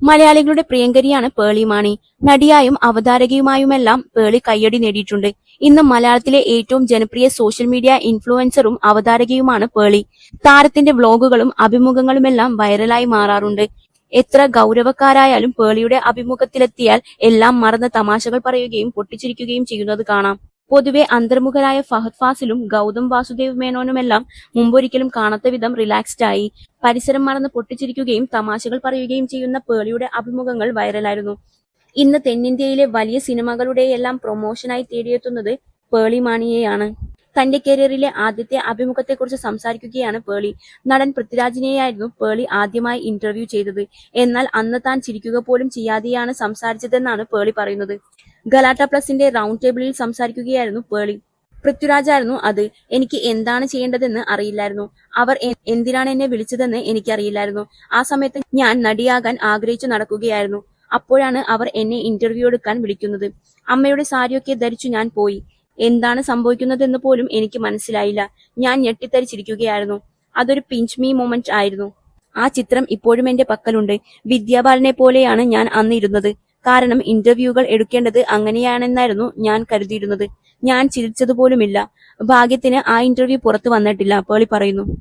മലയാളികളുടെ പ്രിയങ്കരിയാണ് പേളി മാണി. നടിയായും അവതാരകയുമായുമെല്ലാം പേളി കയ്യടി നേടിയിട്ടുണ്ട്. ഇന്ന് മലയാളത്തിലെ ഏറ്റവും ജനപ്രിയ സോഷ്യൽ മീഡിയ ഇൻഫ്ലുവൻസറും അവതാരകയുമാണ് പേളി. താരത്തിന്റെ വ്ലോഗുകളും അഭിമുഖങ്ങളുമെല്ലാം വൈറലായി മാറാറുണ്ട്. എത്ര ഗൗരവക്കാരായാലും പേളിയുടെ അഭിമുഖത്തിലെത്തിയാൽ എല്ലാം മറന്ന് തമാശകൾ പറയുകയും പൊട്ടിച്ചിരിക്കുകയും ചെയ്യുന്നത് കാണാം. പൊതുവെ അന്തർമുഖരായ ഫഹദ് ഫാസിലും ഗൗതം വാസുദേവ് മേനോനുമെല്ലാം മുമ്പൊരിക്കലും കാണാത്ത വിധം റിലാക്സ്ഡ് ആയി പരിസരം മറന്ന് പൊട്ടിച്ചിരിക്കുകയും തമാശകൾ പറയുകയും ചെയ്യുന്ന പേളിയുടെ അഭിമുഖങ്ങൾ വൈറലായിരുന്നു. ഇന്ന് തെന്നിന്ത്യയിലെ വലിയ സിനിമകളുടെയെല്ലാം പ്രൊമോഷനായി തേടിയെത്തുന്നത് പേളി മാണിയെയാണ്. തന്റെ കരിയറിലെ ആദ്യത്തെ അഭിമുഖത്തെക്കുറിച്ച് സംസാരിക്കുകയാണ് പേളി. നടൻ പൃഥ്വിരാജിനെയായിരുന്നു പേളി ആദ്യമായി ഇന്റർവ്യൂ ചെയ്തത്. എന്നാൽ അന്ന് താൻ ചിരിക്കുക പോലും ചെയ്യാതെയാണ് സംസാരിച്ചതെന്നാണ് പേളി പറയുന്നത്. ഗലാട്ട പ്ലസിന്റെ റൗണ്ട് ടേബിളിൽ സംസാരിക്കുകയായിരുന്നു പേളി. പൃഥ്വിരാജായിരുന്നു അത്. എനിക്ക് എന്താണ് ചെയ്യേണ്ടതെന്ന് അറിയില്ലായിരുന്നു. അവർ എന്തിനാണ് എന്നെ വിളിച്ചതെന്ന് എനിക്കറിയില്ലായിരുന്നു. ആ സമയത്ത് ഞാൻ നടിയാകാൻ ആഗ്രഹിച്ചു നടക്കുകയായിരുന്നു. അപ്പോഴാണ് അവർ എന്നെ ഇന്റർവ്യൂ എടുക്കാൻ വിളിക്കുന്നത്. അമ്മയുടെ സാരിയൊക്കെ ധരിച്ചു ഞാൻ പോയി. എന്താണ് സംഭവിക്കുന്നതെന്ന് പോലും എനിക്ക് മനസ്സിലായില്ല. ഞാൻ ഞെട്ടിത്തരിച്ചിരിക്കുകയായിരുന്നു. അതൊരു പിഞ്ച് മീ മൊമെന്റ് ആയിരുന്നു. ആ ചിത്രം ഇപ്പോഴും എന്റെ പക്കലുണ്ട്. വിദ്യാബാലനെ പോലെയാണ് ഞാൻ അന്ന് ഇരുന്നത്. കാരണം ഇന്റർവ്യൂകൾ എടുക്കേണ്ടത് അങ്ങനെയാണെന്നായിരുന്നു ഞാൻ കരുതിയിരുന്നത്. ഞാൻ ചിരിച്ചതുപോലുമില്ല. ഭാഗ്യത്തിന് ആ ഇന്റർവ്യൂ പുറത്തു വന്നിട്ടില്ല, പേളി പറയുന്നു.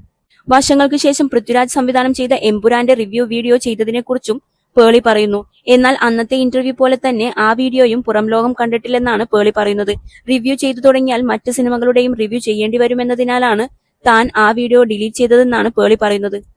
വർഷങ്ങൾക്ക് ശേഷം പൃഥ്വിരാജ് സംവിധാനം ചെയ്ത എമ്പുരാന്റെ റിവ്യൂ വീഡിയോ ചെയ്തതിനെക്കുറിച്ചും പേളി പറയുന്നു. എന്നാൽ അന്നത്തെ ഇന്റർവ്യൂ പോലെ തന്നെ ആ വീഡിയോയും പുറം ലോകം കണ്ടിട്ടില്ലെന്നാണ് പേളി പറയുന്നത്. റിവ്യൂ ചെയ്തു തുടങ്ങിയാൽ മറ്റ് സിനിമകളുടെയും റിവ്യൂ ചെയ്യേണ്ടി വരുമെന്നതിനാലാണ് താൻ ആ വീഡിയോ ഡിലീറ്റ് ചെയ്തതെന്നാണ് പേളി പറയുന്നത്.